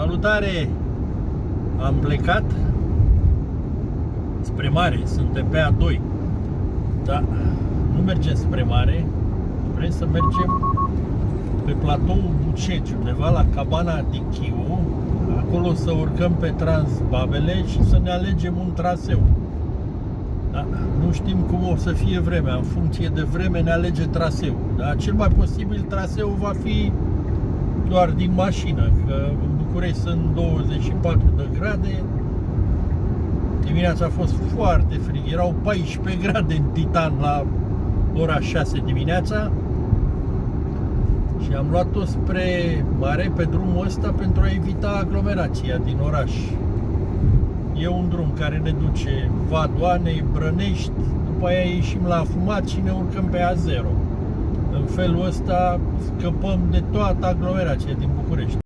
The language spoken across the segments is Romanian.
Salutare! Am plecat spre mare, suntem pe A2. Da, nu mergem spre mare, vrem să mergem pe platoul Bucegi, undeva la Cabana de Chiu. Acolo să urcăm pe Transbabele și să ne alegem un traseu. Da, nu știm cum o să fie vremea, în funcție de vreme ne alege traseul. Da, cel mai posibil traseul va fi doar din mașină, că în București sunt 24 de grade. Dimineața a fost foarte frig, erau 14 grade în Titan la ora 6 dimineața. Și am luat-o spre mare pe drumul ăsta pentru a evita aglomerația din oraș. E un drum care ne duce Vadoanei, Brănești, după aia ieșim la Afumat și ne urcăm pe A0. În felul ăsta scăpăm de toată aglomerația din București.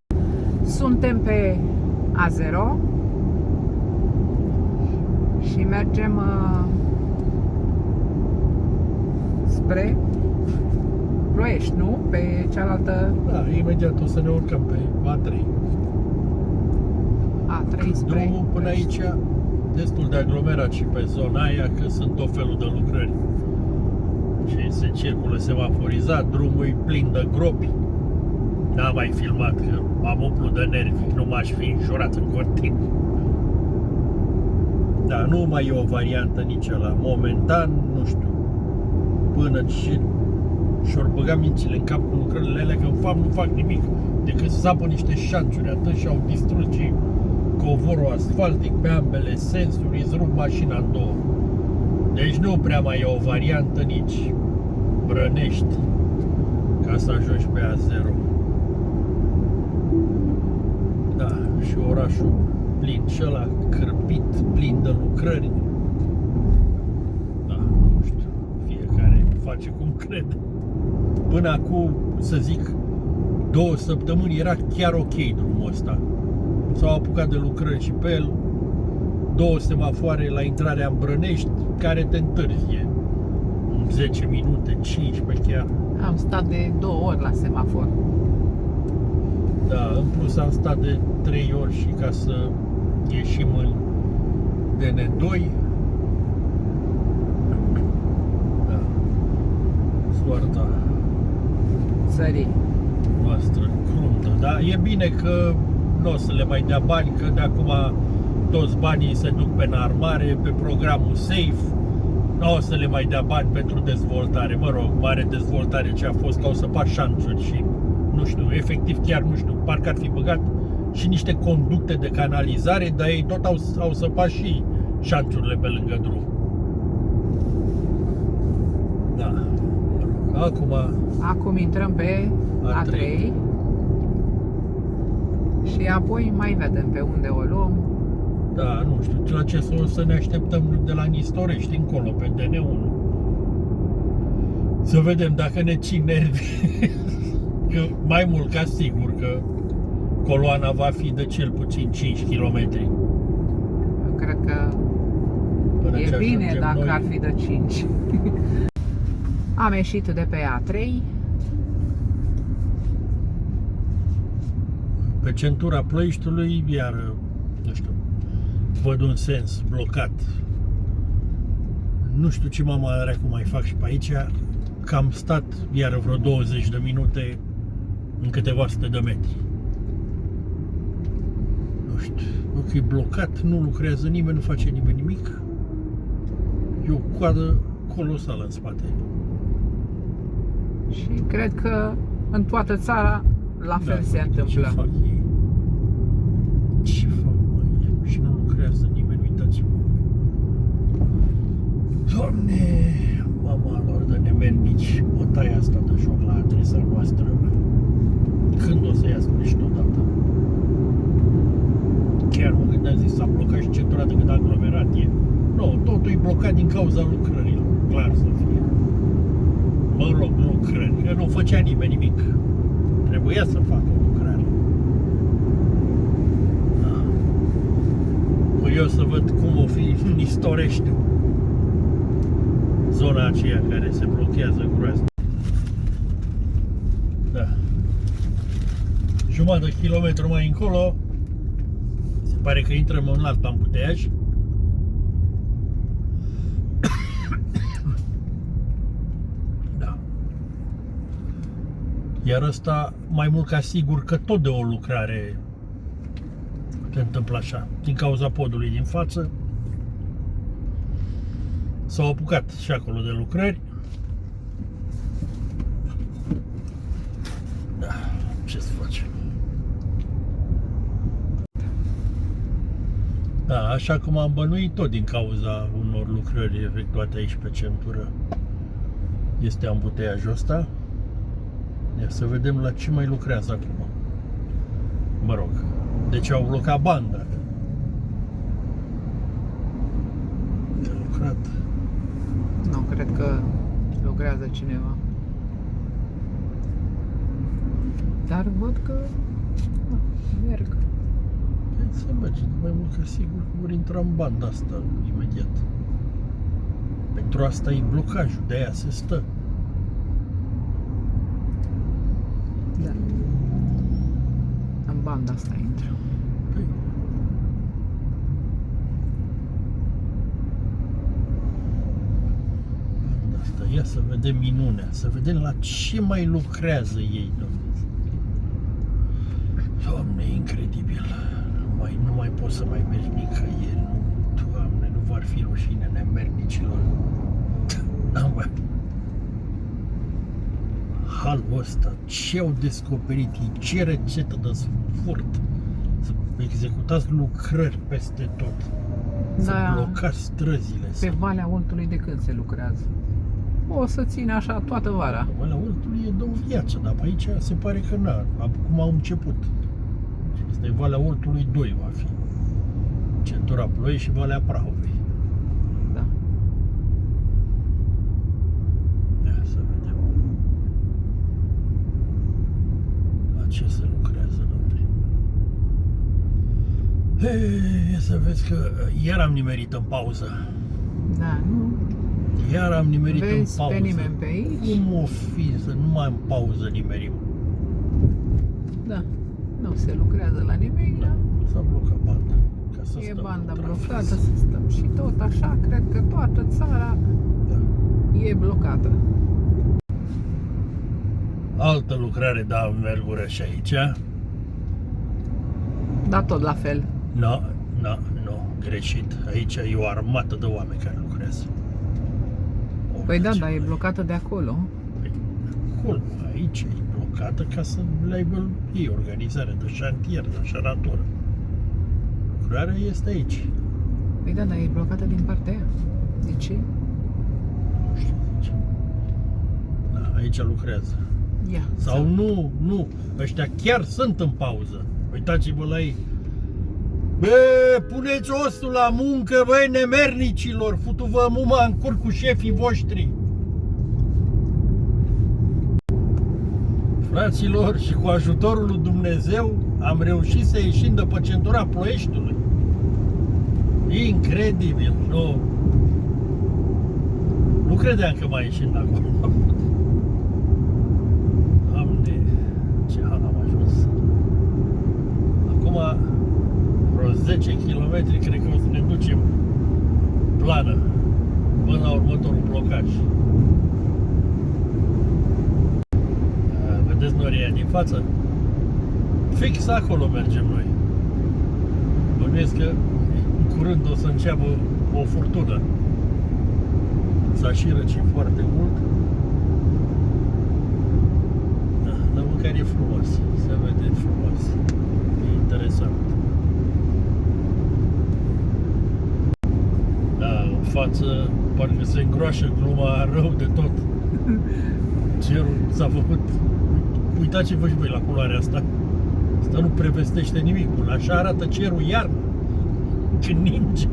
Suntem pe A0 și mergem spre Ploiești, nu? Pe cealaltă... Da, imediat o să ne urcăm pe A3. A3 spre Drumul până aici destul de aglomerat și pe zona aia, că sunt tot felul de lucrări. Și se circulă semaforizat, drumul e plin de gropi. N-am mai filmat, că m-am umplut de nervi, nu m-aș fi înjurat în continuu. Dar nu mai e o variantă nici ăla. Momentan, nu știu, până ce și-or băga mințile în cap cu lucrările alea, că în fapt nu fac nimic decât să sapă niște șanțuri, atât și au distrus și covorul asfaltic pe ambele sensuri, îți rup mașina în două. Deci nu prea mai e o variantă nici Brănești ca să ajungi pe A0. Da, și orașul plin și ăla cârpit, plin de lucrări. Da, nu știu, fiecare face cum crede. Până acum, să zic, 2 săptămâni era chiar ok drumul ăsta. S-au apucat de lucrări și pe el, 2 semafoare la intrarea în Brănești, care te întârzie 10 minute, 15 chiar. Am stat de 2 ori la semafor. Da, în plus am stat de 3 ori și ca să ieșim în DN2. Da, soarta Țării noastră cruntă, da? E bine că nu o să le mai dea bani, că de acum toți banii se duc pe înarmare, pe programul SAFE. Nu o să le mai dea bani pentru dezvoltare. Mă rog, mare dezvoltare ce a fost, că au săpat șanțuri și nu știu, efectiv chiar nu știu, parcă ar fi băgat și niște conducte de canalizare, dar ei tot au săpat și șanțurile pe lângă drum. Da. Acum intrăm pe A3 și apoi mai vedem pe unde o luăm. Da, nu știu, la ce o să ne așteptăm de la Nistorești încolo, pe DN1. Să vedem dacă ne țin nervi. Că mai mult ca sigur că coloana va fi de cel puțin 5 km. Eu cred că Până e bine dacă noi. ar fi de 5. Am ieșit de pe A3. Pe centura Ploieștiului, iar, nu știu, văd un sens blocat. Nu știu ce mama dracu mai fac și pe aici, că am stat iar vreo 20 de minute în câteva sute de metri. Nu știu, ok, e blocat, nu lucrează nimeni, nu face nimeni nimic. E o coadă colosală în spate. Și cred că în toată țara la fel se întâmplă. Ce fac ei? Ce fac, măi? Și nu lucrează nimeni, uitați-vă. Doamne, mama lor de nemernici, bătaia asta de joc la adresa noastră. Când o să ia sfârșit odată? Chiar mă gândeam, zis, s-a blocat și centura de cât aglomerat e. Nu, totul e blocat din cauza lucrărilor, clar să fie. Mă rog, lucrări, că nu făcea nimeni nimic. Trebuia să facă lucrare. Da. Păi eu să văd cum o fi Nistoreștiul. Zona aceea care se blochează groaznic. Da. Jumătate de kilometru mai încolo Pare că intrăm în alt ambuteiaj. Da. Iar ăsta, mai mult ca sigur că tot de o lucrare se întâmplă așa. Din cauza podului din față s-au apucat și acolo de lucrări. Da, ce să facem? Da, așa cum am bănuit, tot din cauza unor lucrări efectuate aici pe centură este ambuteiajul ăsta. Ia să vedem la ce mai lucrează acum. Mă rog, deci au blocat banda. De lucrat. Nu, cred că lucrează cineva. Dar văd că merg. Să mergem, mai mult ca sigur că vor intra în banda asta imediat. Pentru asta e blocajul, de aia se stă. Da. În banda asta intră. Păi. Banda asta, ia să vedem minunea, să vedem la ce mai lucrează ei, Doamne. Doamne, incredibil. Nu mai poți să mai mergi nicăieri, nu, Doamne, nu v-ar fi rușine nemernicilor. N-am mai... Halul ăsta, ce au descoperit ei, ce rețetă de furt, să executați lucrări peste tot, să blocați străzile. Pe Valea Oltului de când se lucrează? O să ține așa toată vara. Valea Oltului e de o viață, dar pe aici se pare că n-a, acum au început. Asta e Valea Oltului 2 va fi. Centura Ploiești și Valea Prahovei. Da. Ia să vedem. La ce se lucrează, domnule? Ia să vezi că iar am nimerit în pauză. Da, nu? Iar am nimerit Vezi în pauză. pe nimeni pe aici? Cum o fi să nu mai în pauză nimerim? Da. Nu se lucrează la nimic, da? S-a blocat banda. Ca să E stăm banda în trafic. blocată, să stăm și tot așa, cred că toată țara Da. e blocată. Altă lucrare de anvergură și aici. Da, tot la fel. Nu, greșit. Aici e o armată de oameni care lucrează. Păi da, dar e blocată de acolo. Păi, acolo, aici e blocată ca să le aibă ei organizare de șantier, de șaratură. Lucrarea este aici. Păi da, dar e blocată din partea aia. De ce? Nu știu de ce. Da, aici lucrează. Ia. Sau nu, ăștia chiar sunt în pauză. Uitați-vă la ei. Bă, puneți ostul la muncă, băi, nemernicilor, futu-vă muma în cur cu șefii voștri. Fraților, și cu ajutorul lui Dumnezeu am reușit să ieșim de pe centura Ploieștiului. Incredibil, nu credeam că mai ieșim de acolo. Doamne, ce hal am ajuns. Acum vreo 10 km cred că o să ne ducem plană până la următorul blocaj. Vedeți noria din față? Fix acolo mergem noi. Bănuiesc că în curând o să înceapă o furtună. S-a și răcit foarte mult. Da, dar măcar e frumos. Se vede frumos. E interesant. Da, în față parcă se îngroașă gluma rău de tot. Cerul s-a făcut... Uitați-vă și voi la culoarea asta. Asta nu prevestește nimic bun. Așa arată cerul iarna. Când ninge.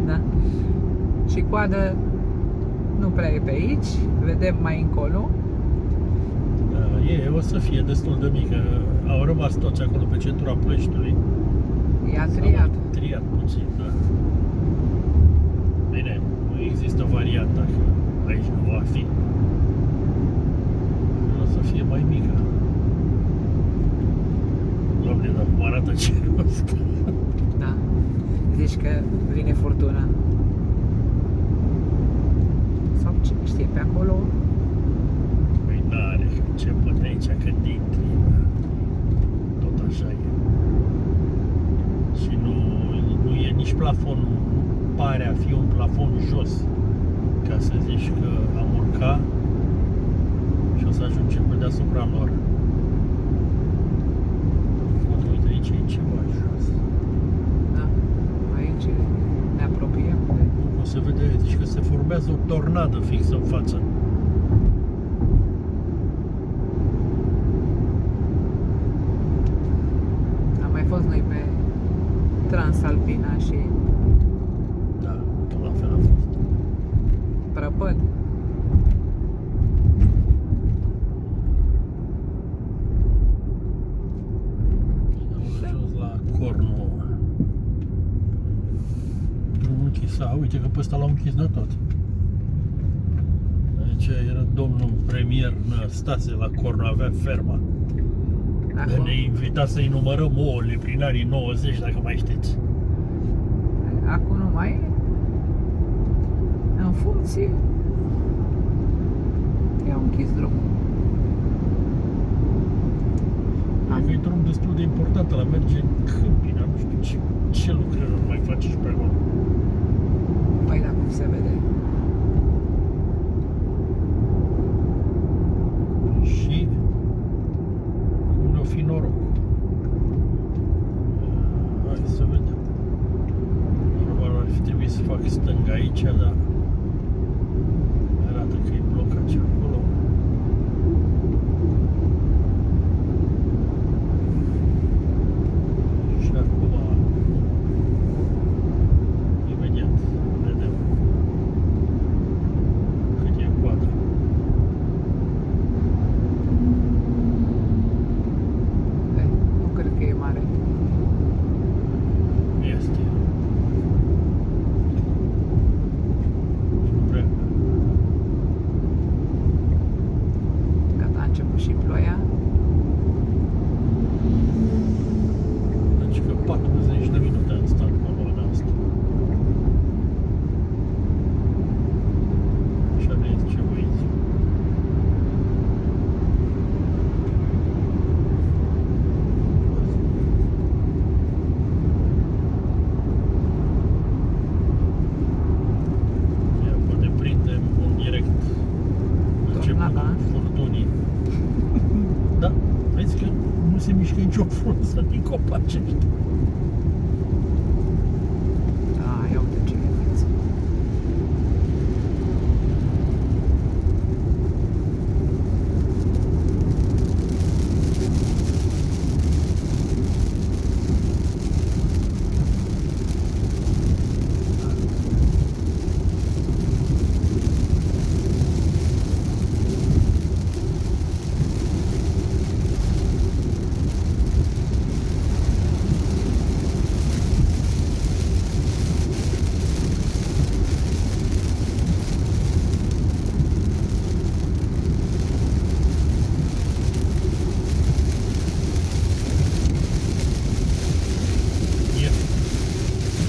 Da. Și coadă nu prea e pe aici. Vedem mai încolo. Da, o să fie destul de mică. Au rămas toți acolo pe centura Ploieștiului. I-a triat. Triat puțin, da. Bine, nu există varianta că aici nu va fi. O să fie mai mică. Doamne, dar cum arată cerul risc. Da. Zici că vine furtuna. Sau ce știe pe acolo? Păi n-are, ce poate aici când intri. Tot așa e. Și nu e nici plafonul, nu pare a fi un plafon jos. Ca să zici că am urcat și o să ajungem pe deasupra lor. Uite, aici e ceva jos. Da. Aici ne apropiem de... O să vede, zici că se formează o tornadă fix în față. Am mai fost noi pe Transalpina și Da, tot la fel a fost. prăpăd. Și am ajuns la Cornul. Drumul închis. Uite că pe ăsta l-au închis de tot. Aici era domnul premier Năstase la Cornul, avea ferma. Acum, Ne invita să-i numărăm ouăle prin anii 90, dacă mai știți. acum nu mai e. În funcție. I-au închis drumul. Că e drum destul de important, la merge în Câmpina, nu știu ce lucrări mai face și pe acolo. Păi da, cum se vede. Și cum ne-o fi noroc. Hai să vedem. Normal ar fi trebuit să fac stânga aici, dar arată că e blocat și acolo. Și acum imediat vedem cât e coada. Nu cred că e mare. Este. Nu prea. Gata, a început și ploaia. Deci că 40 de minute am stat pe coloana asta. Așa de ce uiți. Ia, poate prindem un direct începutul Tornada. furtunii. Da, vezi că nu se mișcă nicio frunză din copaci ăștia. Da, ia uite ce e față.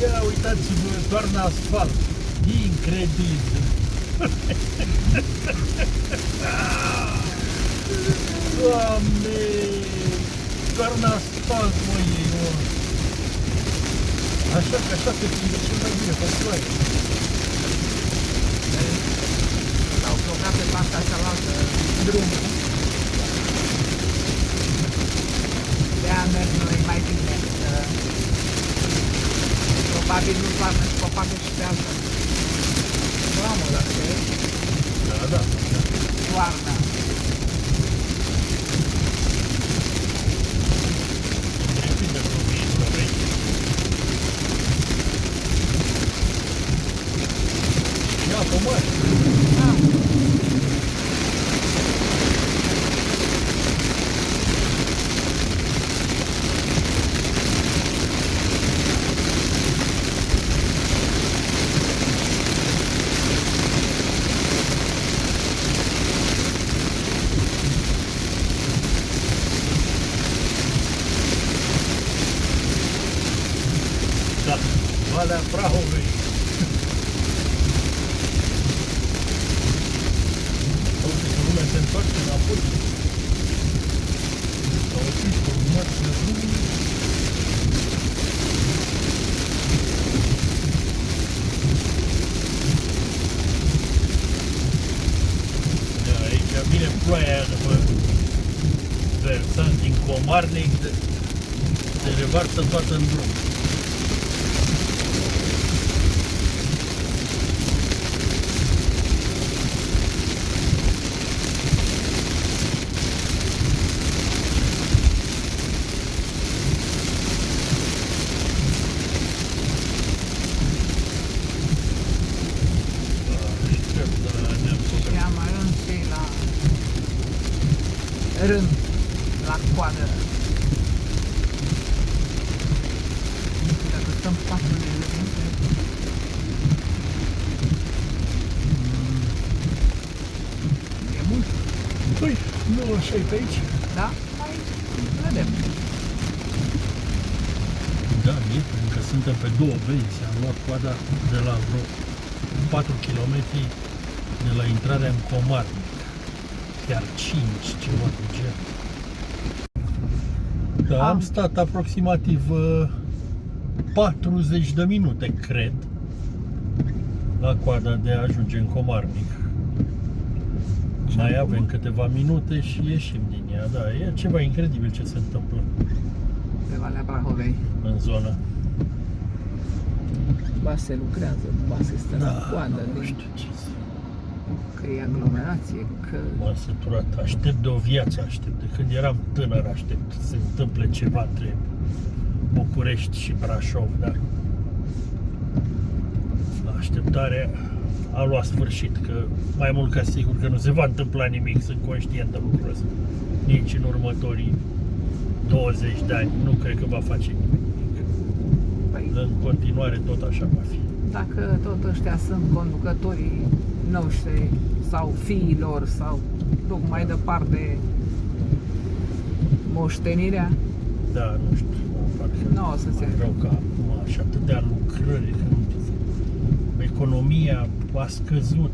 Ia uitați-vă, toarnă asfalt. Incredibil. Doamne! Toarnă asfalt, măi, ei, mă. Așa că așa se prinde cel mai bine pe ploaie. S-au blocat pe partea cealaltă drumul. De-aia merg noi mai bine. Că probabil nu toarnă și copacă și pe altă. Mamă, dar ce Da, da. toarnă. Depinde de viitor aici. Ia, pe mare. Da. Valea Prahovei. Uite că lumea se întoarce înapoi. S-au oprit pe urmările drumului. Da, aici vine ploaia aia după versant din Comarnic, se revarsă toată în drum. Și am ajuns și la rând, la coadă. Dacă stăm 4 de minute. E mult, Păi, nu așa e pe aici? da? Mai vedem. Da, e, pentru că suntem pe două benzi. Am luat coada de la vreo 4 km de la intrarea în Comarnic. Chiar 5, ceva de gen. Da, am stat aproximativ 40 de minute, cred, la coada de a ajunge în Comarnic. Mai avem câteva minute și ieșim din ea. Da, e ceva incredibil ce se întâmplă Pe Valea Prahovei. în zonă. Ba se lucrează, ba se stă la coadă, nu știu ce să... că e aglomerație, că... M-am săturat, aștept de o viață, aștept. De când eram tânăr, aștept să se întâmple ceva între București și Brașov, dar așteptarea a luat sfârșit, că mai mult ca sigur că nu se va întâmpla nimic, sunt conștient de lucrul ăsta. Nici în următorii 20 de ani nu cred că va face nimic. Păi, În continuare tot așa va fi. dacă tot ăștia sunt conducătorii noștri sau fiii lor sau duc mai departe moștenirea, Da, nu știu, parcă nu o să se... mai rău ca acum și atâtea lucrări, când economia a scăzut,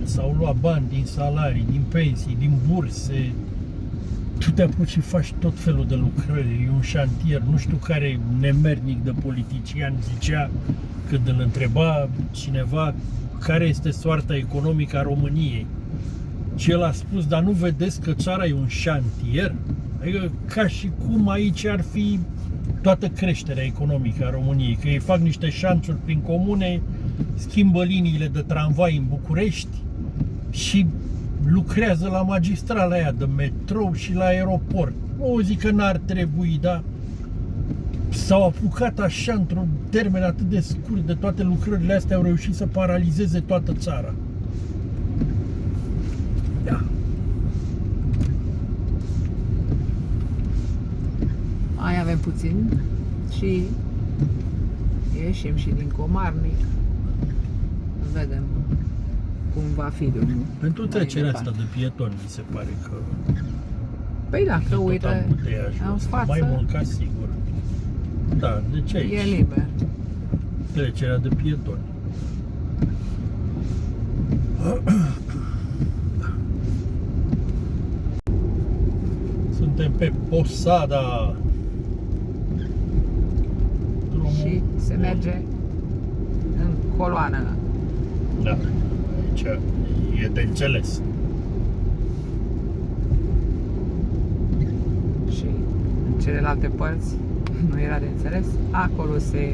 s-au luat bani din salarii, din pensii, din burse, tu te apuci și faci tot felul de lucrări, e un șantier, nu știu care nemernic de politician zicea când îl întreba cineva care este soarta economică a României. Și el a spus, dar nu vedeți că țara e un șantier? Adică ca și cum aici ar fi toată creșterea economică a României, că ei fac niște șanțuri prin comune, schimbă liniile de tramvai în București și lucrează la magistrala aia de metrou și la aeroport. Nu zic că n-ar trebui, dar s-au apucat așa într-un termen atât de scurt de toate lucrările astea, au reușit să paralizeze toată țara. Da. Mai avem puțin și ieșim și din Comarnic. Vedem cum va fi drumul. Pentru mai trecerea departe. asta de pietoni, mi se pare că Păi da, că tot uite, ambuteajul în ăsta, față mai mult ca sigur. Da, deci aici, e liber. trecerea de pietoni. Suntem pe Posada. Drumul Și se bun. merge în coloană. Da, aici e de înțeles. Și în celelalte părți nu era de înțeles. Acolo se...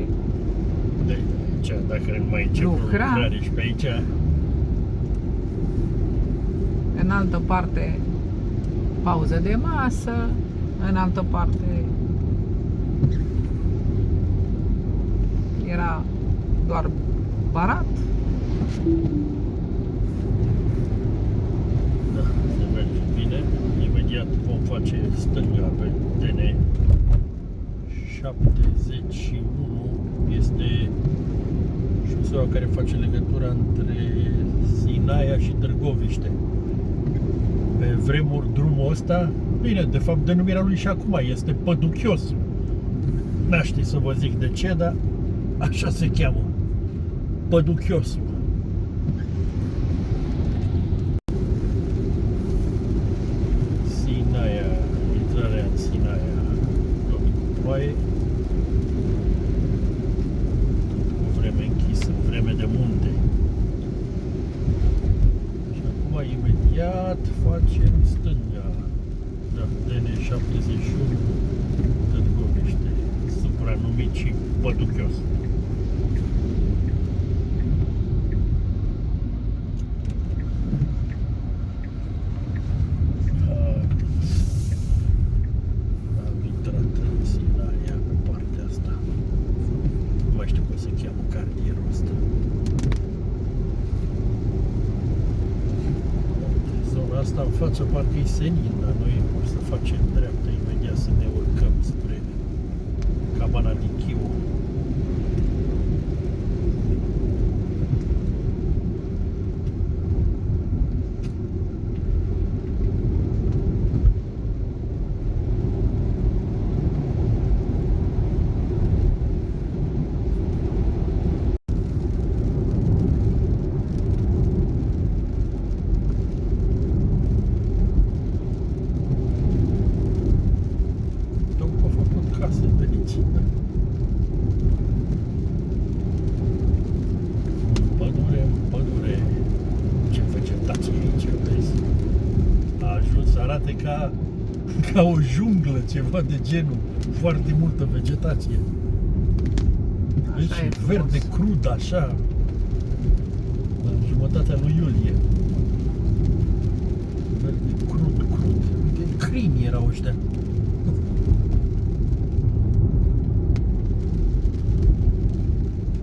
De aici, dacă nu mai încep lucrare și pe aici, În altă parte pauză de masă, în altă parte era doar barat. da, se merge bine. Imediat vom face stânga pe DN 71. Este șoseaua care face legătura între Sinaia și Târgoviște. Pe vremuri drumul ăsta, bine, de fapt denumirea lui și acum este Păduchios. N-aș ști să vă zic de ce, dar Așa se cheamă. Păduchiosul. Sinaia, intrarea în Sinaia. Tot cu ploaie. Tot cu vreme închisă, vreme de munte. Și acum imediat facem stânga. Da, DN71 Târgoviște, supranumit și Păduchios. Am intrat în Sinaia pe partea asta. Nu mai știu cum se cheamă cartierul ăsta. Zona asta în față parcă e senin, dar noi o să facem dreapta imediat să ne urcăm spre Cabana din Chiu. Ca o junglă, ceva de genul, foarte multă vegetație. Deci verde crud, așa, în jumătatea lui iulie. Verde crud. Uite, crini erau ăștia.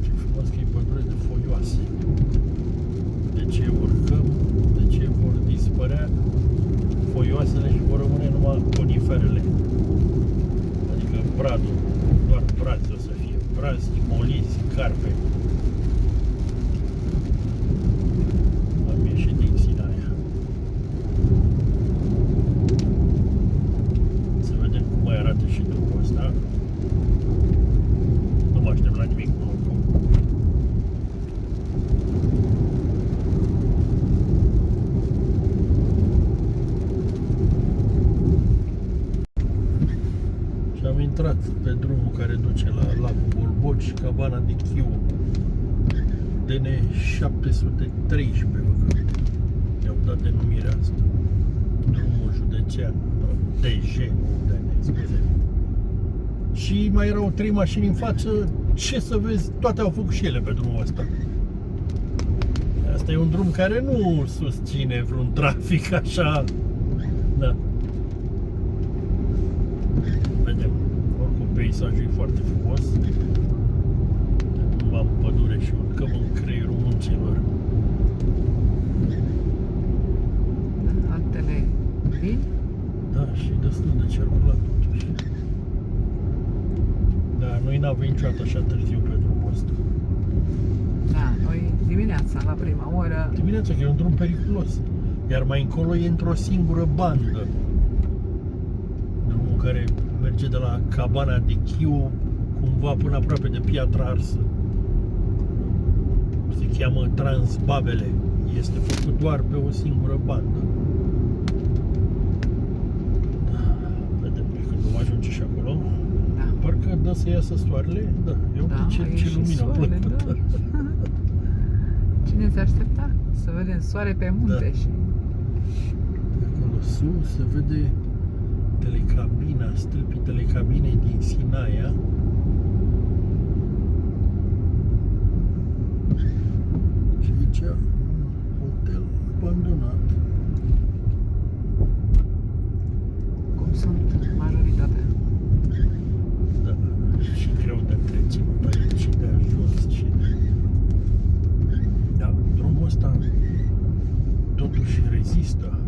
Ce frumos că e pădure de foioase. De ce urcăm, de ce vor dispărea foioasele și vor rămâne numai coniferele. Adică bradul, doar brazi o să fie. Brazi, molizi, carpe. Am ieșit din Sinaia. Să vedem cum mai arată și drumul ăsta. Nu mă aștept la nimic până acum. Am intrat pe drumul care duce la lacul Bolboci, Cabana de Chiu, DN713, i-au dat denumirea asta. Drumul județean, DG, DN, scuze. Și mai erau 3 mașini în față, ce să vezi, toate au făcut și ele pe drumul ăsta. Asta e un drum care nu susține vreun trafic așa, da. Vedem. Oricum peisajul e foarte frumos. Am pădure și urcăm în creierul munților. Altele vin? Da, și destul de circulat totuși. Da, noi n-am venit niciodată așa târziu pe drumul ăsta. Da, noi dimineața, la prima oră. Dimineața, că e un drum periculos. Iar mai încolo e într-o singură bandă. Drumul care merge de la Cabana de Chiu cumva până aproape de Piatra Arsă. Se cheamă Transbabele. Este făcut doar pe o singură bandă. Da, vedem pe când vom ajunge și acolo. Da. Parcă dă să iasă soarele. Da, eu Da, ce lumină plăcută. Da. Cine se aștepta să vedem soare pe munte? Da. Și Acolo sus se vede telecabina, stâlpii telecabinei din Sinaia. Și aici un hotel abandonat. cum sunt majoritatea. Da, și greu de întreținut aici, și de ajuns, și de... Da, drumul ăsta totuși rezistă.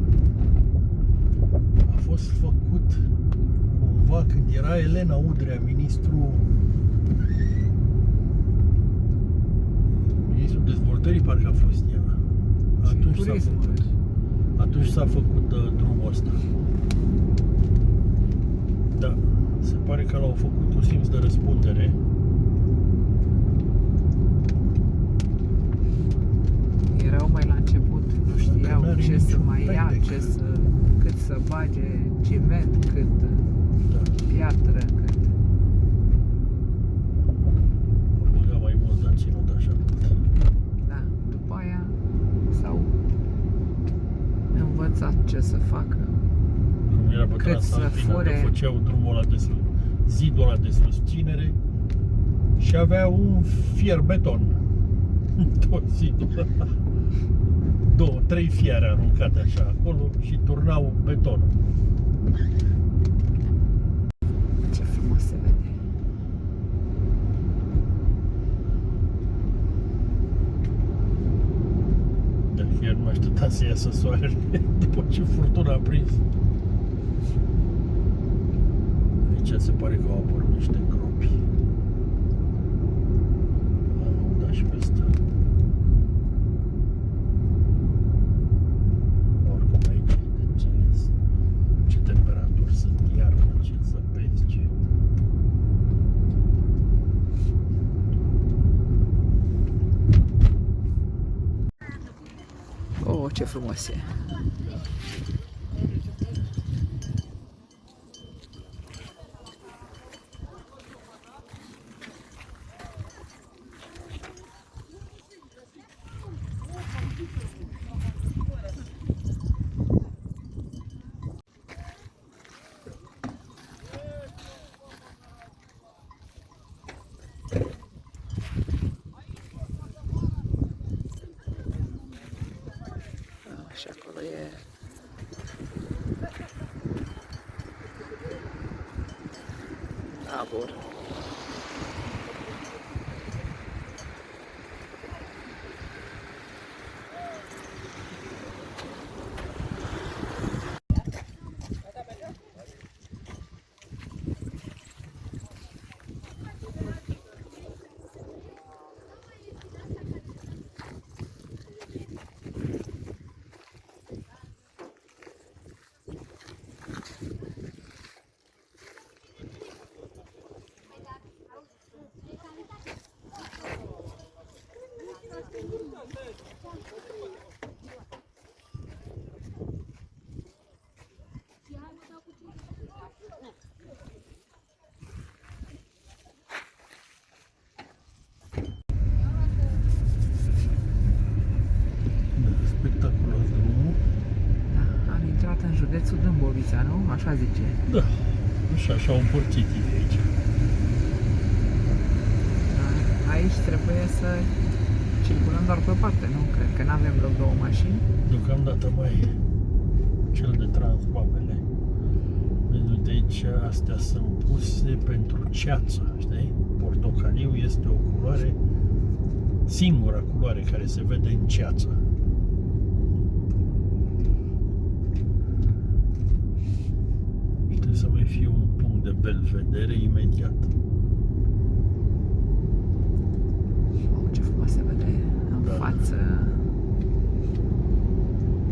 A fost făcut cumva când era Elena Udrea, ministrul dezvoltării, parcă a fost ea. Atunci s-a făcut drumul ăsta. Da, se pare că l-au făcut cu simț de răspundere. erau mai la început, nu știau Că n-are ce să niciun mai ia, pendec. cât să bage ciment, cât Da. piatră, cât... Am băgat mai mult, dar ținut așa mult. Da, după aia s-au învățat ce să facă. Cum era pe Cât să Transalpina, fure. că făceau drumul ăla de zidul ăla de susținere și avea un fier beton în tot zidul ăla. 2-3 fiare aruncate așa acolo și turnau betonul. Ce frumos se vede. Dar ieri nu aștepta să iasă soarele după ce furtuna a prins. Aici se pare că au apărut niște gropi. Am dat și pe ăsta. Oricum aici e de înțeles ce temperaturi sunt iarnă, ce zăpezi, ce... Oh, ce frumos e. Și acolo e tabor. Spectaculos drumul. Da, am intrat în județul Dâmbovița, nu? Așa zice. Da, așa, și-au împărțit ei aici. Da, aici trebuie să circulăm doar pe o parte, nu? Cred că nu avem loc două mașini. Deocamdată mai e cel de transbabele. Vezi, uite aici, astea sunt puse pentru ceață, știi? Portocaliu este o culoare, singura culoare care se vede în ceață. Trebuie să mai fie un punct de belvedere imediat. Oh, ce frumos se vede în Da. față.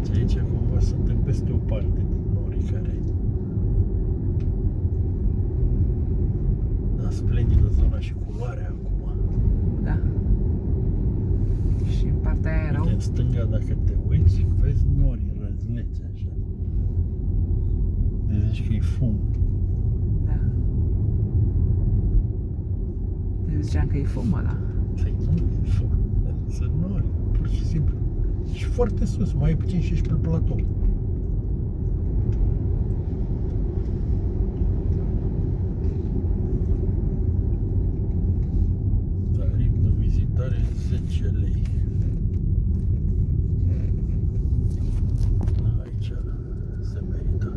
Și aici cumva suntem peste o parte din norii care... Da, splendidă zona și culoarea acum. Da. Și în partea aia erau... Uite, în stânga, dacă te uiți, vezi nori răzlețe așa. Deci zici că e fum. Da. Eu ziceam că e fum ăla. Păi nu e fum. Sunt nori, pur și simplu. Și foarte sus, mai puțin și ești pe platou. Tarif de vizitare 10 lei. Aici se merită.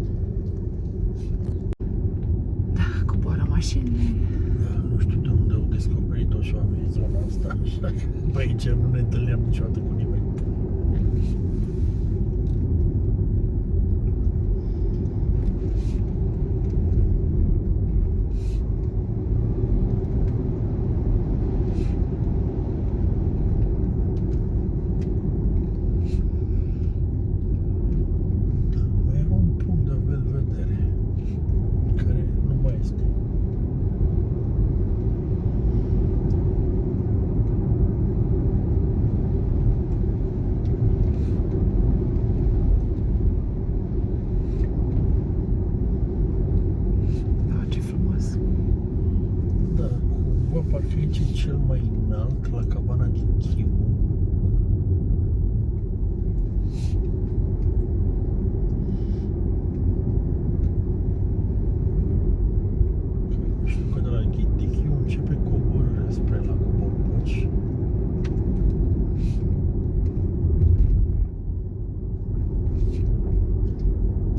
Da, coboară mașinile. Da, nu știu de unde au descoperit-o și oamenii zona asta, așa că pe aici nu ne întâlneam niciodată cu nimeni. Mai era un punct de belvedere care nu mai este. Aici e cel mai înalt, la cabana de Chiu. Știu că de la de Chiu începe coborârea spre lacul Bolboci.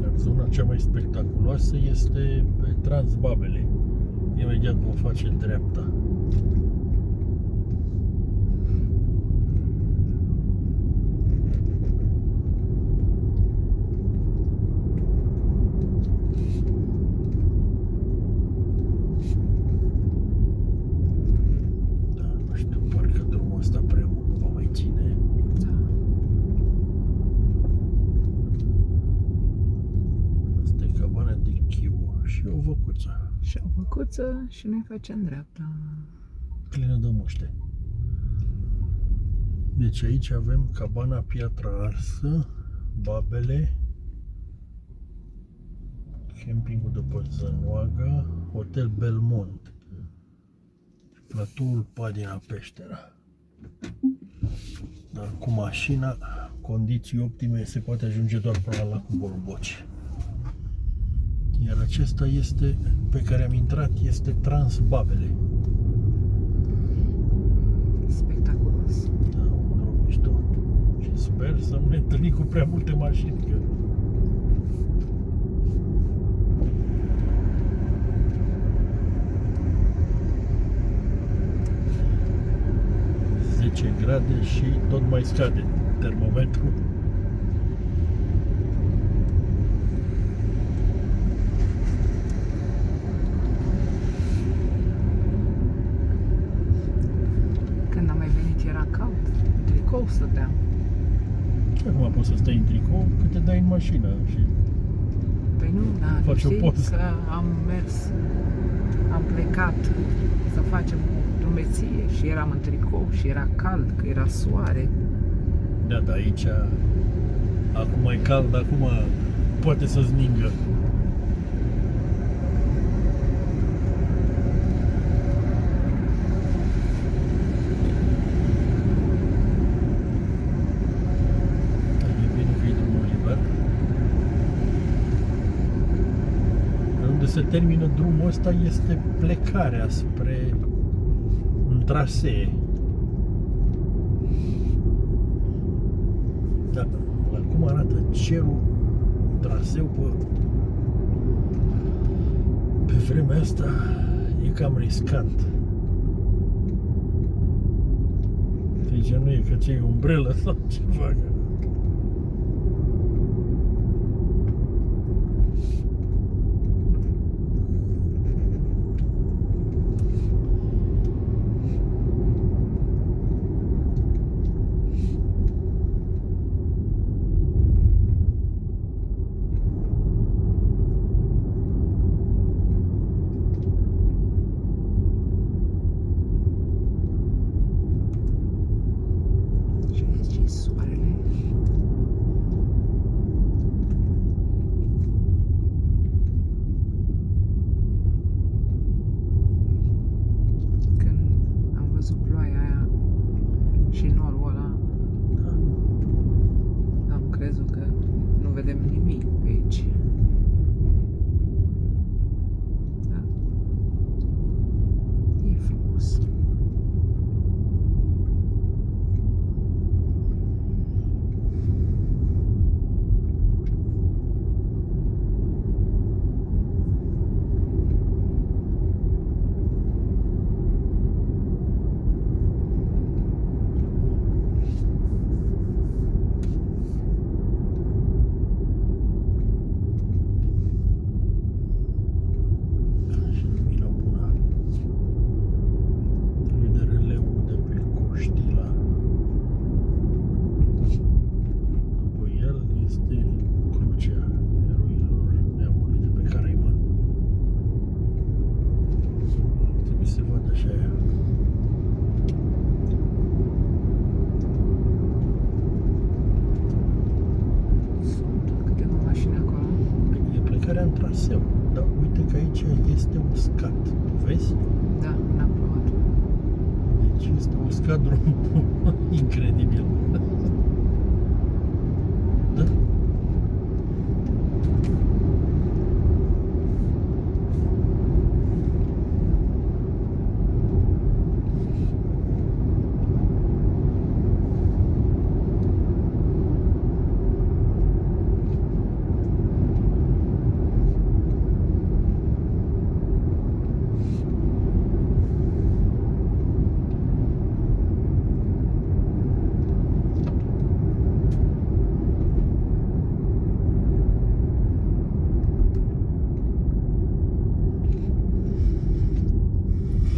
Iar zona cea mai spectaculoasă este pe Transbabele. Imediat vom face dreapta. Da, nu știu, parcă drumul ăsta prea mult nu va mai ține. Da. Asta e cabana de Chiu și o văcuță Și o făcuță și noi facem dreapta. plină de muște. Deci aici avem cabana Piatra Arsă, Babele, campingul de pe Zănoaga, Hotel Belmont, platoul Padina Peștera. Dar cu mașina, condiții optime, se poate ajunge doar până la lacul Bolboci. Iar acesta este, pe care am intrat, este Transbabele. Spectaculos. Da, un drum mișto. Și sper să nu ne întâlnim cu prea multe mașini, că 10 grade și tot mai scade termometrul. Când am mai venit era cald. Tricou stăteam. Și acum poți să stai în tricou cât te dai în mașină și Păi nu, dar faci o știi poză. că am mers, am plecat să facem o drumeție și eram în tricou și era cald, că era soare. Da, dar aici acum e cald, acum poate să-ți ningă. E bine că e drumul liber. Unde se termină drumul ăsta este plecarea spre un trasee. Da, la cum arată cerul, traseu pe vremea asta e cam riscant. Deci nu e că ți-ai umbrelă sau ceva. Și aici e soarele. Când am văzut ploaia aia și norul ăla, am crezut că nu vedem nimic pe aici. Da. E frumos. Și lumină bună. Se vede releul de pe Coștila. După el este crucea eroilor neamului de pe Caraiman. Trebuie să se vadă așa aia. Sunt câteva mașini acolo. E plecarea în traseu, dar uite că aici este uscat. Tu vezi? Da, n-am plouat. Este uscat drumul. Incredibil. Da?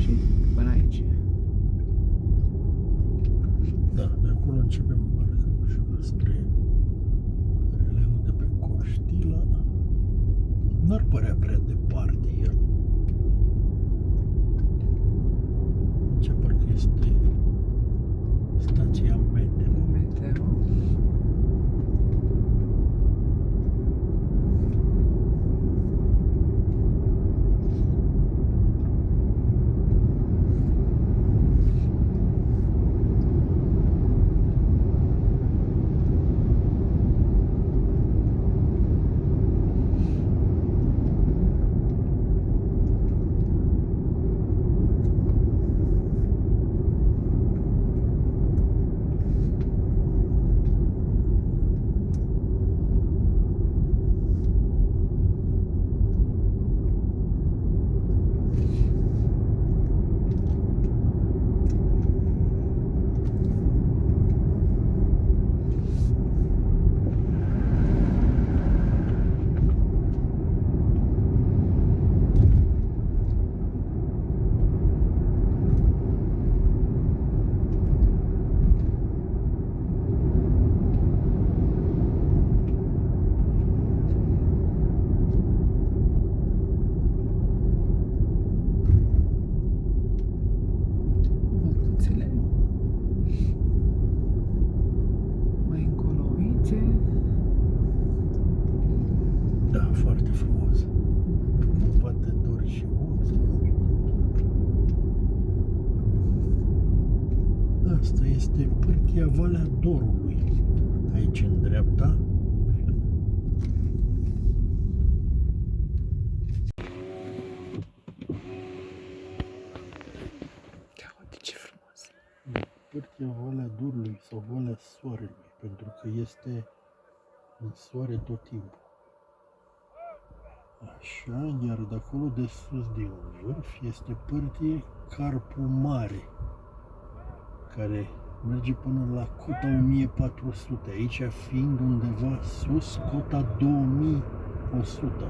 Și până aici. Da, de acolo începem marca ușor spre releul de pe Coștila. N-ar părea prea departe el. Aici parcă este stația meteo. Meteo. Văcuțele. Mai încolo uite. Da, foarte frumos. Poate dori și oțel. Asta este Pârtia Valea Dorului. Aici în dreapta. Ia uite ce frumos. Pârtia Valea Dorului sau Valea Soarelui, pentru că este în soare tot timpul. Așa, iar de acolo de sus, din vârf, este Pârtie Carpu Mare, care merge până la cota 1400, aici fiind undeva sus cota 2100.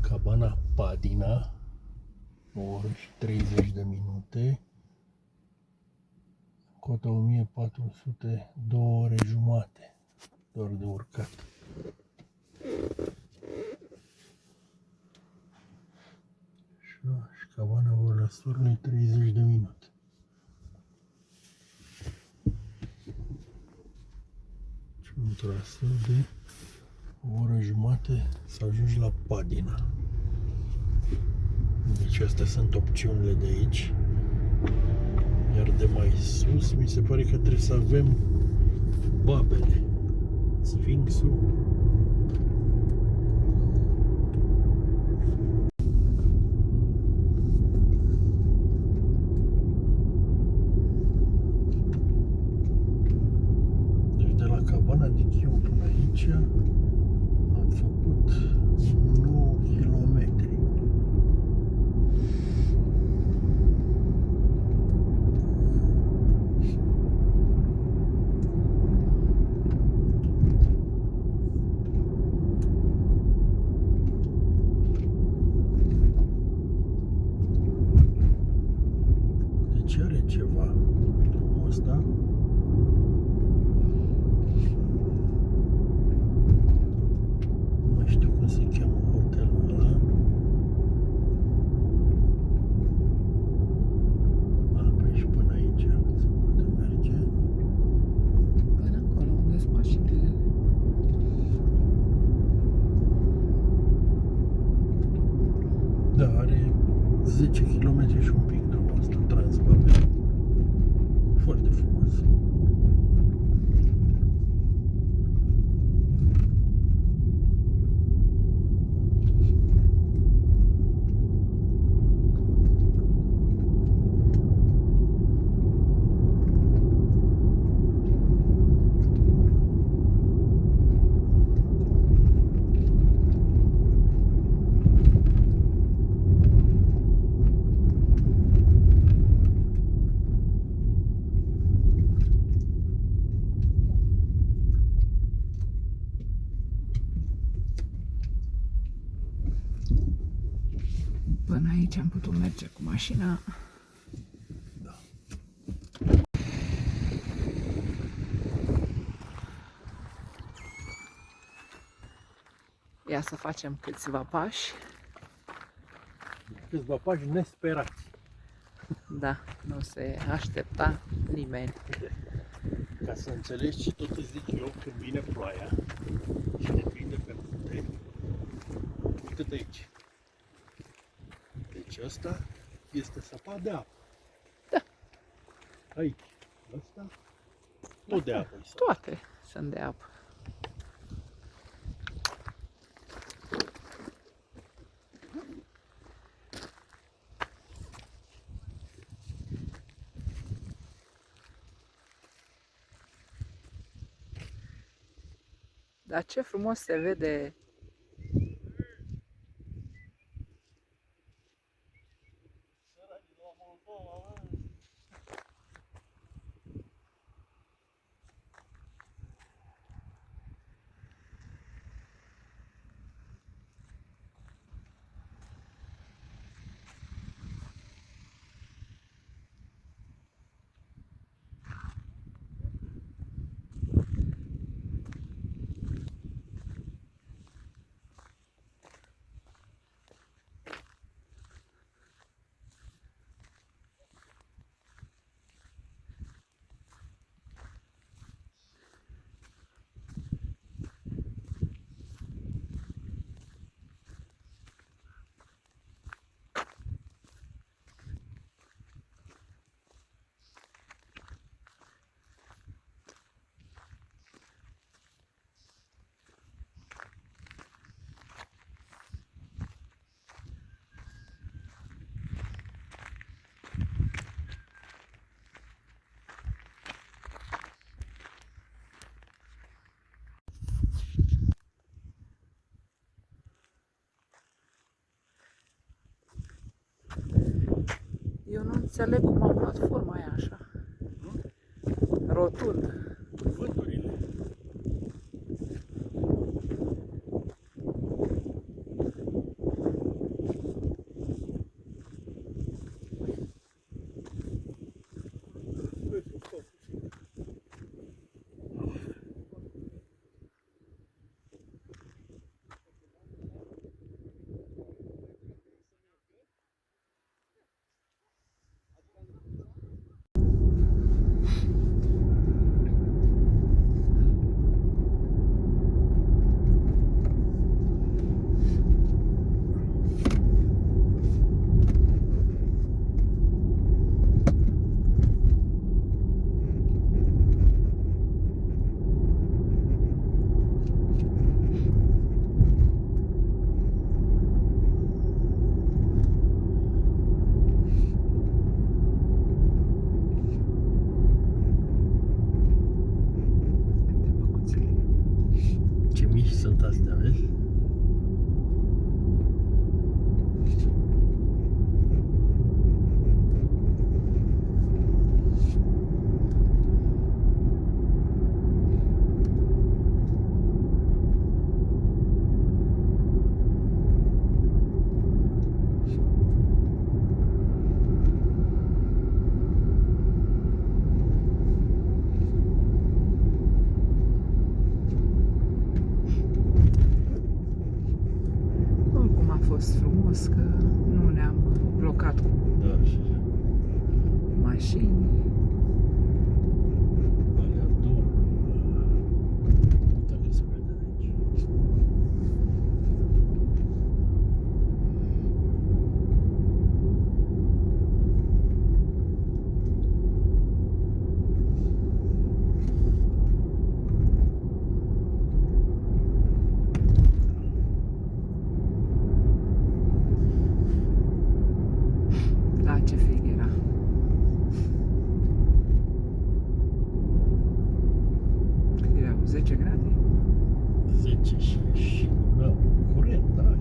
Cabana Padina, o oră și 30 de minute, cota 1400, 2 ore jumate, doar de urcat. Și Cabana Valea Sorului 30 de minute. Și un traseu de o oră jumate să ajungi la Padina. Deci astea sunt opțiunile de aici. Iar de mai sus mi se pare că trebuie să avem Babele, Sfinxul Deci de la Cabana de Chiu până aici am făcut 9 kilometri. Deci are ceva drumul ăsta. Nu mai știu cum se cheamă hotelul ăla. Păi și până aici se poate merge. Până acolo unde sunt mașinile. Da, are 10 km și un pic drumul ăsta, Transbabel. Foarte frumos. Până aici am putut merge cu mașina. Da. Ia să facem câțiva pași. Câțiva pași nesperați. Da, nu se aștepta nimeni. Ca să înțelegi ce tot îți zic eu, când vine ploaia și te prinde pe munte, uite-te aici. Deci ăsta este săpat de apă. Da. Aici. Ăsta tot de apă. Toate sunt de apă. Dar ce frumos se vede Eu nu înțeleg cum au luat forma aia așa. Rotund. Vânturile. ce mici sunt astea, vezi? Oricum a fost frumos că nu ne-am blocat cu Da, și mașini. alea două. Uite că se vede de aici. Da, ce frig era. Cât erau? 10 grade? 10 și da, curent, da.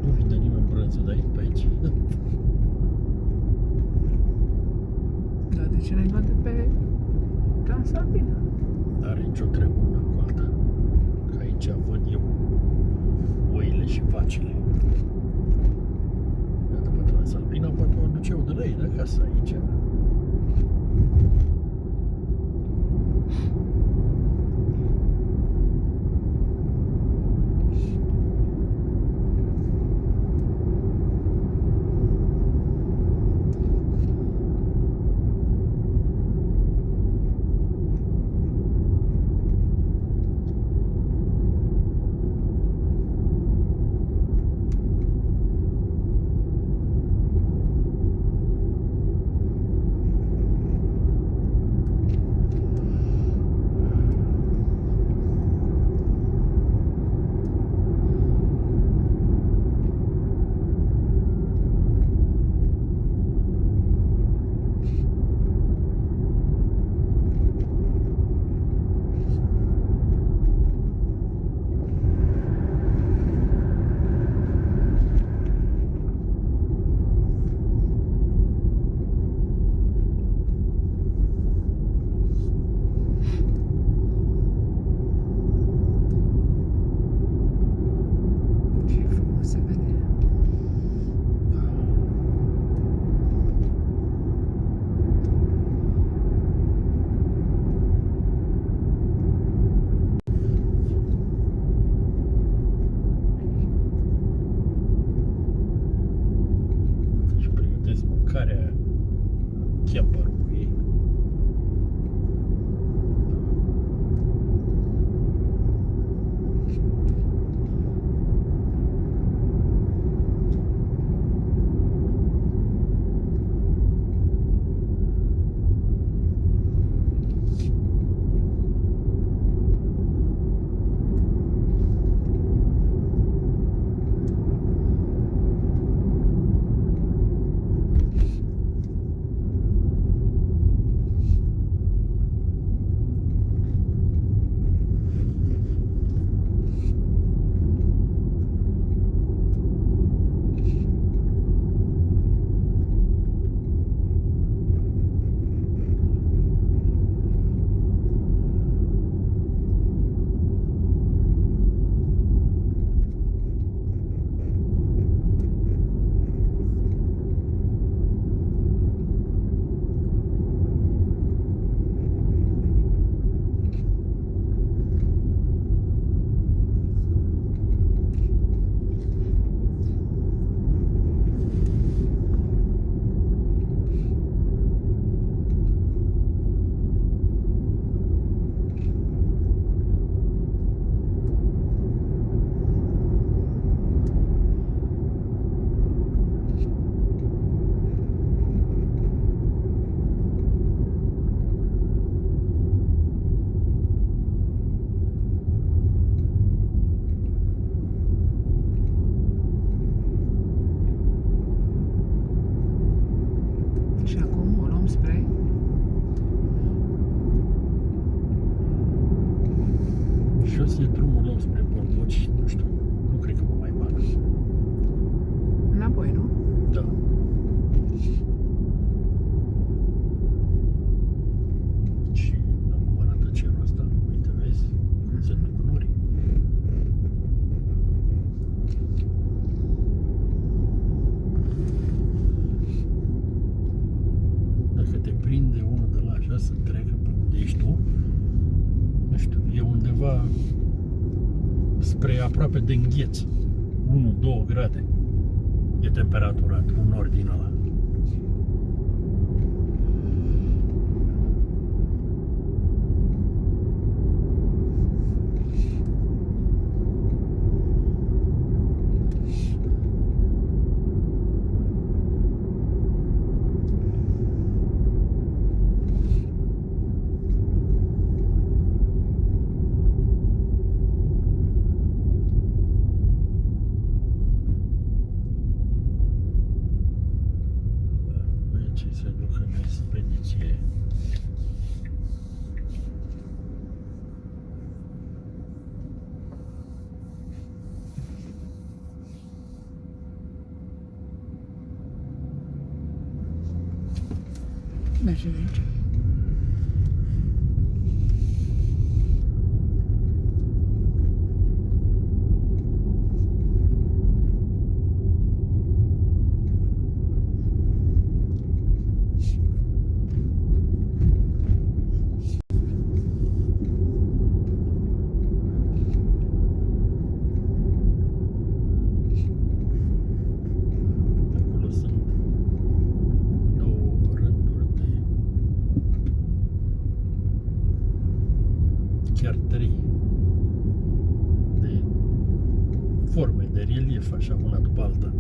Nu vine nimeni brânzul de aici pe aici. Dar de ce n-ai luat de pe Transalpina? N-are nicio treabă una cu alta. Că aici văd eu oile și vacile. Iată pe Transalpina, poate o duce eu de la ei de acasă aici. jos e drumul lor spre Bolboci, nu știu, nu cred că mă mai bag. Înapoi, nu? Da. Și acum arată cerul ăsta, uite, vezi, cum se duc norii. Dacă te prinde unul de la așa să treacă pe unde ești tu, nu știu, e undeva spre aproape de îngheț. 1-2 grade e temperaturat, un nord din ăla. Ce se ducă în expediție. Mergem aici. Acolo sunt două rânduri de, chiar 3 de forme, de relief, așa, una după alta.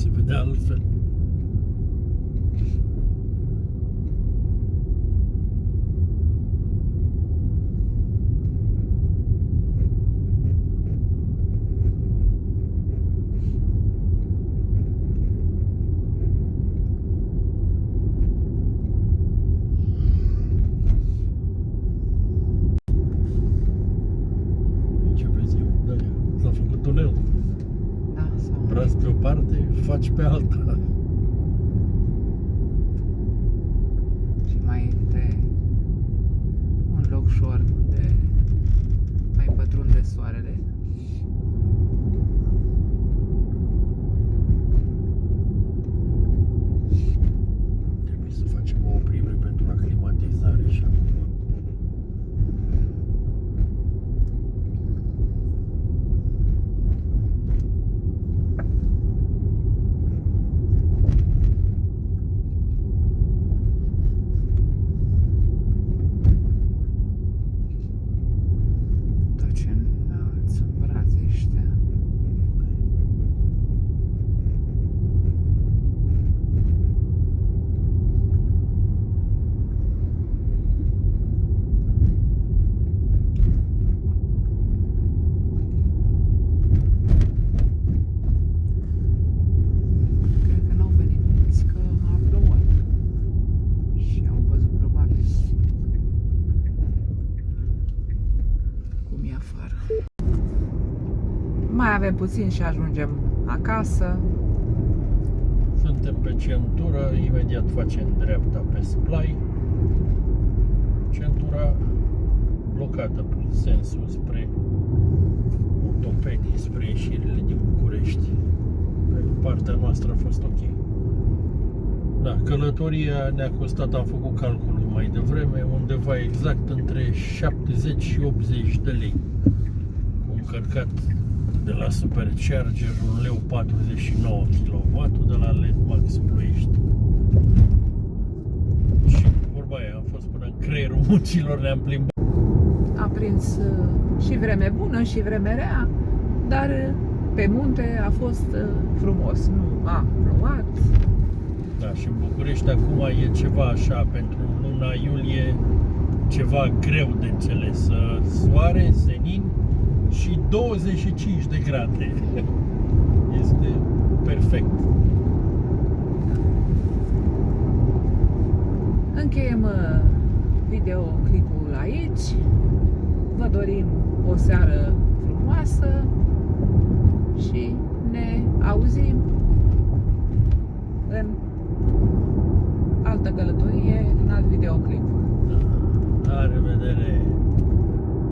se vede altfel. faci pe alta. Și mai este un loc ușor unde mai pătrunde soarele. Trebuie să facem o oprire pentru aclimatizare și acum. Tot ce înalți sunt brații ăștia. Cred că n-au venit mulți, că a plouat și au văzut probabil cum e afară. Mai avem puțin și ajungem acasă. Suntem pe centură, imediat facem dreapta pe Splai. Centura blocată pe sensul spre ortopedii, spre ieșirile din București. Pe partea noastră a fost ok. Da, călătoria ne-a costat, am făcut calculul mai devreme, undeva exact între 70 și 80 de lei. Cu încărcat de la Supercharger, 1 leu 49 kW, de la LED Max Ploiești. Și vorba aia, am fost până în creierul muncilor, ne-am plimbat. A prins și vreme bună și vreme rea, dar pe munte a fost frumos. Nu a plouat. Da, și în București acum e ceva așa, pentru luna iulie, ceva greu de înțeles. Soare, senin și 25 de grade. Este perfect. Încheiem videoclipul aici. Vă dorim o seară frumoasă și ne auzim în altă călătorie, în alt videoclip. La revedere!